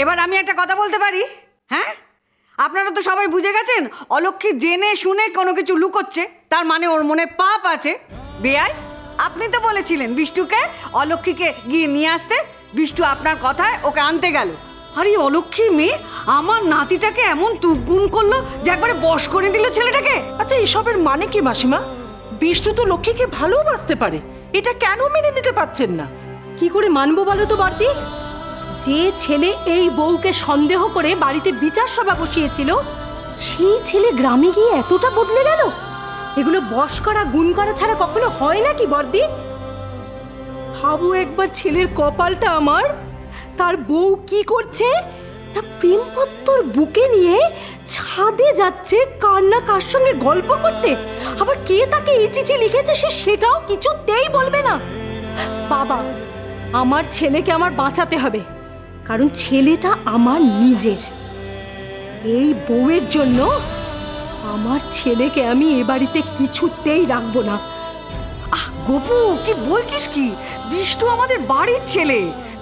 এবার আমি একটা কথা বলতে পারি? হ্যাঁ, আপনারা তো সবাই বুঝে গেছেন অলক্ষ্মী জেনে শুনে কোনো কিছু লুকোচ্ছে, তার মানে ওর মনে পাপ আছে। বেয়াই, আপনি তো বলেছিলেন বিষ্টুকে অলক্ষ্মীকে গিয়ে নিয়ে আসতে, বিষ্টু আপনার কথায় ওকে আনতে গেল। আরে অলক্ষ্মী মেয়ে আমার নাতিটাকে এমন তুগুন করলো যে একবারে বশ করে দিল ছেলেটাকে। আচ্ছা, এসবের মানে কি মাসিমা? বিষ্টু তো লক্ষ্মীকে ভালোবাসতে পারে, এটা কেন মেনে নিতে পারছেন না? কি করে মানবো বলো তো বর্দি? যে ছেলে এই বউকে সন্দেহ করে বাড়িতে বিচার সভা বসিয়েছিল, সেই ছেলে গ্রামে গিয়ে এতটা বদলে গেল। এগুলো বশ করা গুণ করা ছাড়া কখনো হয় নাকি বর্দি? ভাবো একবার ছেলের কপালটা আমার, তার বউ কি করছে না প্রেমপত্তর বুকে নিয়ে ছাদে যাচ্ছে কার না কার সঙ্গে গল্প করতে, আবার কে তাকে এই চিঠি লিখেছে সে সেটাও কিছুতেই বলবে না। বাবা, আমার ছেলেকে আমার বাঁচাতে হবে, কারণ ছেলেটা আমার নিজের। এই বউয়ের জন্য আমার ছেলেকে আমি এ বাড়িতে কিছুতেই রাখবো না। আহ গোপু, কি বলছিস কি? বিষ্টু আমাদের বাড়ির ছেলে,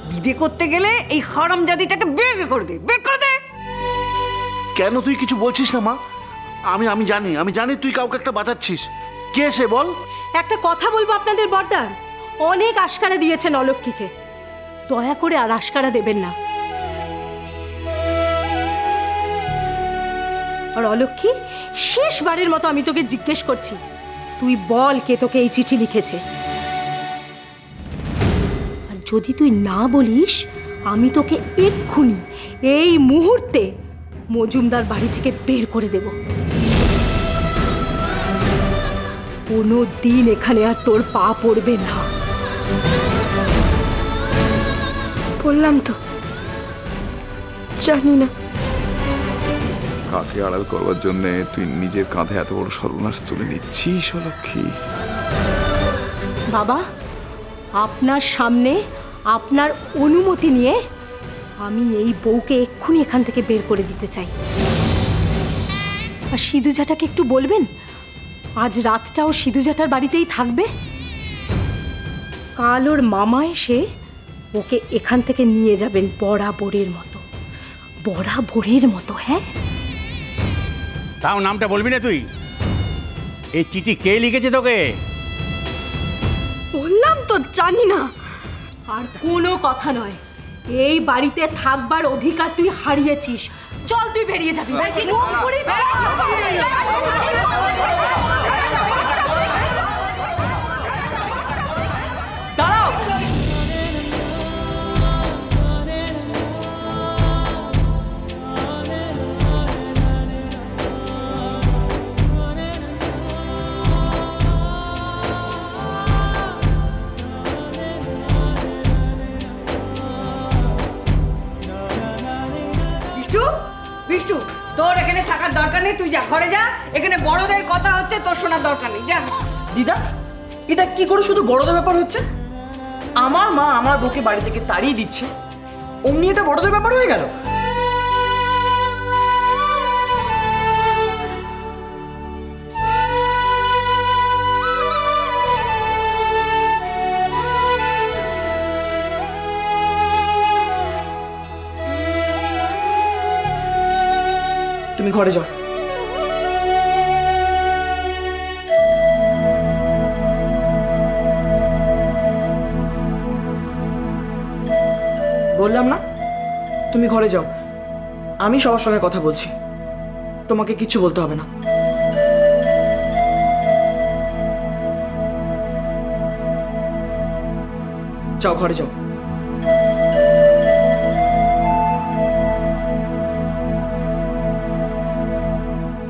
বিদে করতে গেলে এই হারামজাদিটাকে বের করে দে, বের করে দে। কেন তুই কিছু বলছিস না মা? আমি জানি তুই কাউকে একটা বাঁচাচ্ছিস। কে সে বল? একটা কথা বলবো আপনাদের বর্দার, অনেক আশকারা দিয়েছেন অলক্ষ্মীকে, দয়া করে আর আশকারা দেবেন না। আর অলক্ষ্মী, শেষবারের মতো আমি তোকে জিজ্ঞেস করছি, তুই বল কে তোকে এই চিঠি লিখেছে। আর যদি তুই না বলিস, আমি তোকে এক্ষুনি এই মুহূর্তে মজুমদার বাড়ি থেকে বের করে দেব। কোনো দিন এখানে আর তোর পা পড়বে না। বললাম তো, জানি না। কাকে আড়াল করবার জন্য তুই নিজের কাঁধে এত বড় সর্বনাশ তুলে নিচ্ছিস অলক্ষ্মী? বাবা, আপনার সামনে আপনার অনুমতি নিয়ে আমি এই বউকে এক্ষুনি এখান থেকে বের করে দিতে চাই। আর সিধুজাটাকে একটু বলবেন আজ রাতটাও সিধুজাটার বাড়িতেই থাকবে। কাল ওর মামা এসে ওকে এখান থেকে নিয়ে যাবেন বরাবরের মতো, বরাবরের মতো। হ্যাঁ, তাও নামটা বলবি না তুই? এই চিঠি কে লিখেছে তোকে? বললাম তো, জানি না। আর কোনো কথা নয়, এই বাড়িতে থাকবার অধিকার তুই হারিয়েছিস। চল, তুই বেরিয়ে যাবি। দাঁড়াও, বিষ্টু, তোর এখানে থাকার দরকার নেই, তুই যা ঘরে যা। এখানে বড়দের কথা হচ্ছে, তোর শোনার দরকার নেই, যা। দিদা, এটা কি করে শুধু বড়দের ব্যাপার হচ্ছে? আমার মা আমার বউকে বাড়ি থেকে তাড়িয়ে দিচ্ছে, অমনি এটা বড়দের ব্যাপার হয়ে গেল? তুমি ঘরে যাও। বললাম না, তুমি ঘরে যাও, আমি সবার সঙ্গে কথা বলছি, তোমাকে কিচ্ছু বলতে হবে না। যাও, ঘরে যাও।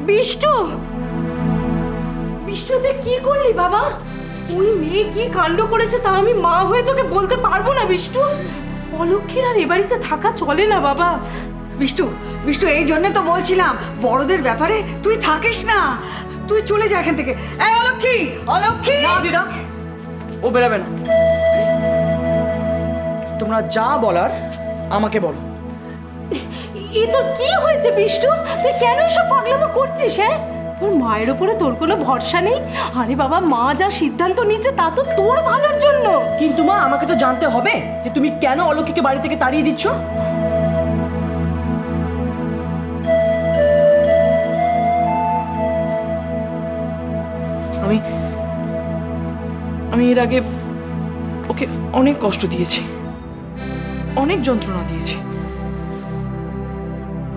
বিষ্টু, বিষ্টু তুই কি করলি বাবা? ওই মেয়ে কি কাণ্ড করেছে তা আমি মা হয়ে তোকে বলতে পারবো না বিষ্টু। অলক্ষ্মীর আর এ বাড়িতে থাকা চলে না বাবা। বিষ্টু, বিষ্টু, এই জন্য তো বলছিলাম বড়দের ব্যাপারে তুই থাকিস না, তুই চলে যা এখান থেকে। এই অলক্ষ্মী, অলক্ষ্মী। না দিদা, ও বেরাবে না। তোমরা যা বলার আমাকে বলো। এ তোর কি হয়েছে বিষ্টু? তুই কেন এসব পাগলামো করছিস? হ্যাঁ, তোর মায়ের ওপরে তোর কোনো ভরসা নেই? আরে বাবা, মা যা সিদ্ধান্ত নিচ্ছে তা তো তোর ভালোর জন্য। কিন্তু মা, আমাকে তো জানতে হবে যে তুমি কেন অলক্ষ্মীকে বাড়ি থেকে তাড়িয়ে দিচ্ছ। এর আগে ওকে অনেক কষ্ট দিয়েছি, অনেক যন্ত্রণা দিয়েছি,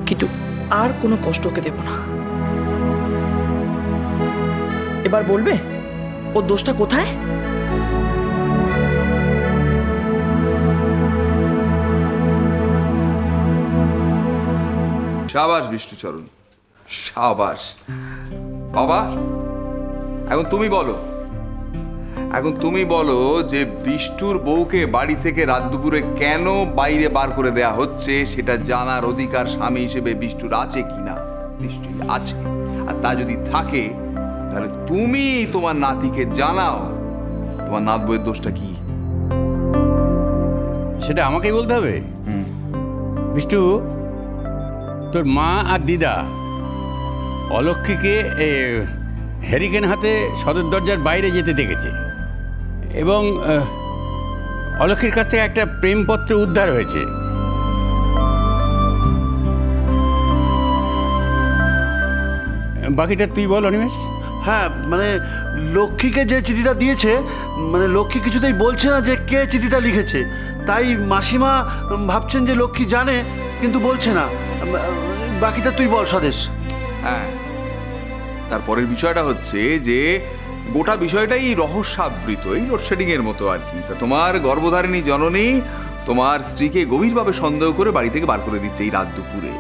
কিন্তু আর কোনো কষ্ট ওকে দেব না। এবার বলবে ওর দোষটা কোথায়? সাবাস বিষ্ণুচরণ, সাবাস। বাবা, এখন তুমি বলো যে বিষ্টুর বউকে বাড়ি থেকে রাত দুপুরে কেন বাইরে বার করে দেয়া হচ্ছে সেটা জানার অধিকার স্বামী হিসেবে বিষ্টুর আছে কিনা? নিশ্চয়ই আছে। আর তা যদি থাকে তাহলে তুমি তোমার নাতিকে জানাও তোমার নাত বউয়ের দোষটা কি। সেটা আমাকেই বলতে হবে? বিষ্টু, তোর মা আর দিদা অলক্ষ্মীকে হ্যারিকেন হাতে সদর দরজার বাইরে যেতে দেখেছে এবং অলক্ষ্মীর কাছ থেকে একটা প্রেমপত্র উদ্ধার হয়েছে। বাকিটা তুই বল অনিমেষ। হ্যাঁ, মানে লক্ষ্মীকে যে চিঠিটা দিয়েছে, মানে লক্ষ্মী কিছুতেই বলছে না যে কে চিঠিটা লিখেছে, তাই মাসিমা ভাবছেন যে লক্ষ্মী জানে কিন্তু বলছে না। বাকিটা তুই বল স্বদেশ। হ্যাঁ, তারপরের বিষয়টা হচ্ছে যে গোটা বিষয়টাই রহস্যাবৃত, এই লোডশেডিং এর মতো আর কি। তা তোমার গর্ভধারিণী জননী তোমার স্ত্রীকে গভীরভাবে সন্দেহ করে বাড়ি থেকে বার করে দিচ্ছে এই রাত দুপুরে,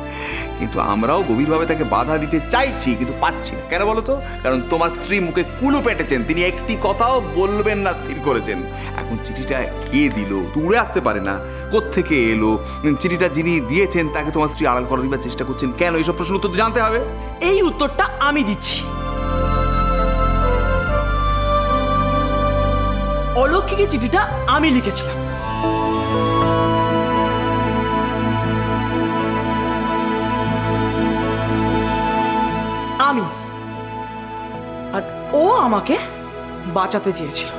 কিন্তু আমরাও গভীরভাবে তাকে বাধা দিতে চাইছি কিন্তু পাচ্ছি না। কেন বলো তো? কারণ তোমার স্ত্রী মুখে কুলু পেটেছেন, তিনি একটি কথাও বলবেন না স্থির করেছেন। এখন চিঠিটা কে দিল? উড়ে আসতে পারে না, কোত্থেকে এলো? চিঠিটা যিনি দিয়েছেন তাকে তোমার স্ত্রী আড়াল করে দিবার চেষ্টা করছেন কেন? এইসব প্রশ্নের উত্তর তো জানতে হবে। এই উত্তরটা আমি দিচ্ছি। অলক্ষ্মীকে চিঠিটা আমি লিখেছিলাম। আমি, আর ও আমাকে বাঁচাতে চেয়েছিল।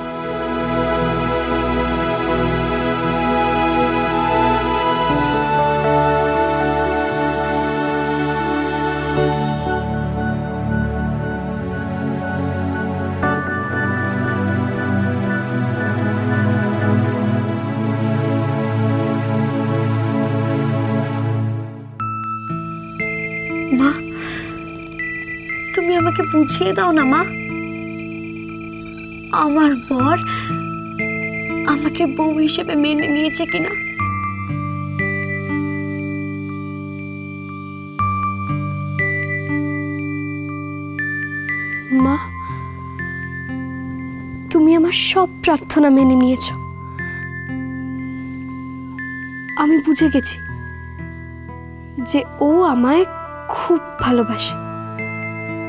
মা, তুমি আমাকে বুঝিয়ে দাও না মা। আমার বর আমাকে বউ হিসেবে মেনে নিয়েছে কিনা। মা, তুমি আমার সব প্রার্থনা মেনে নিয়েছো। আমি বুঝে গেছি যে ও আমায় খুব ভালোবাসে।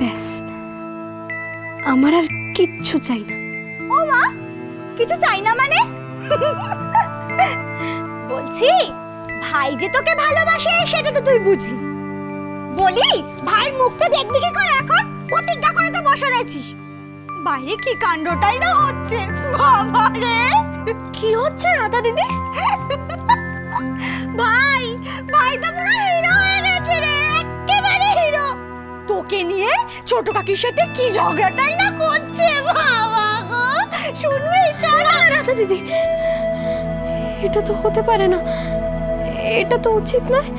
ব্যাস, আমার আর কিচ্ছু চাই না। ও মা, কিছু চাই না মানে? বলছি ভাই যে তোকে ভালোবাসে সেটা তো তুই বুঝলি। বলি ভাইয়ের মুখটা দেখবি কি করে? এখন প্রতিজ্ঞা করে তো বসে আছিস। বাইরে কি কাণ্ডটাই না হচ্ছে বাবা রে। কি হচ্ছে রাধা দিদি? ভাই ভাই তো পুরো হিরো হয়ে গেছে রে, একেবারে হিরো। তোকে নিয়ে ছোট কাকির সাথে কি ঝগড়াটাই না করছে বাবা গো। শুনবি? চলো। রাধা দিদি, এটা তো হতে পারে না, এটা তো উচিত নয়।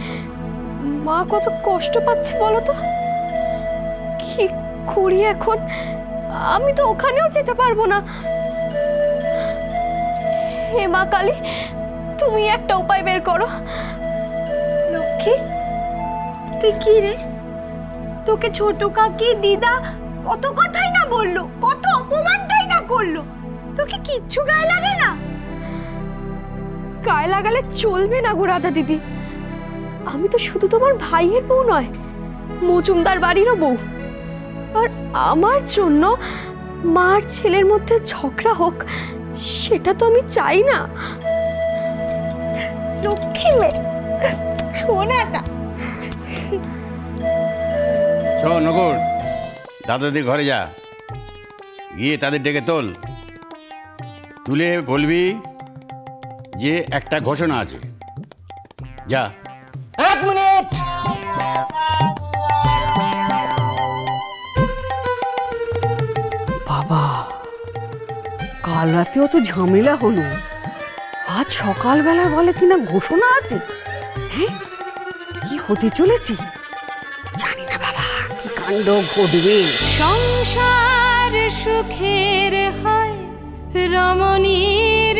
মা কত কষ্ট পাচ্ছে বলো তো। কি করি এখন? আমি তো ওখানেও যেতে পারবো না। হে মা কালী, তুমি একটা উপায় বের করো। লক্ষ্মী, তুই কি রে? তোকে ছোট কাকি দিদা কত কথাই না বললো, কত অপমানটাই না করলো, তোকে কিচ্ছু গায়ে লাগে না? গায়ে লাগালে চলবে না গো রাধা দিদি। আমি তো শুধু তোমার ভাইয়ের বউ নয়, মজুমদার বাড়িরও বউ। আর আমার জন্য মার ছেলের মধ্যে ঝগড়া হোক, সেটা তো আমি চাই না। লক্ষ্মী মেয়ে, সোনাটা। শোন নকুর, দাদাদের ঘরে যা, গিয়ে তাদের ডেকে তোল। তুলে বলবি যে একটা ঘোষণা আছে। যা। এক মিনিট। বাবা, কাল রাতেও তো ঝামেলা হলো, আজ সকালবেলা বলে কিনা ঘোষণা আছে। হ্যাঁ, কি হতে চলেছে জানি না বাবা, কি কাণ্ড ঘটবে। সংসার সুখের হয় রমণীর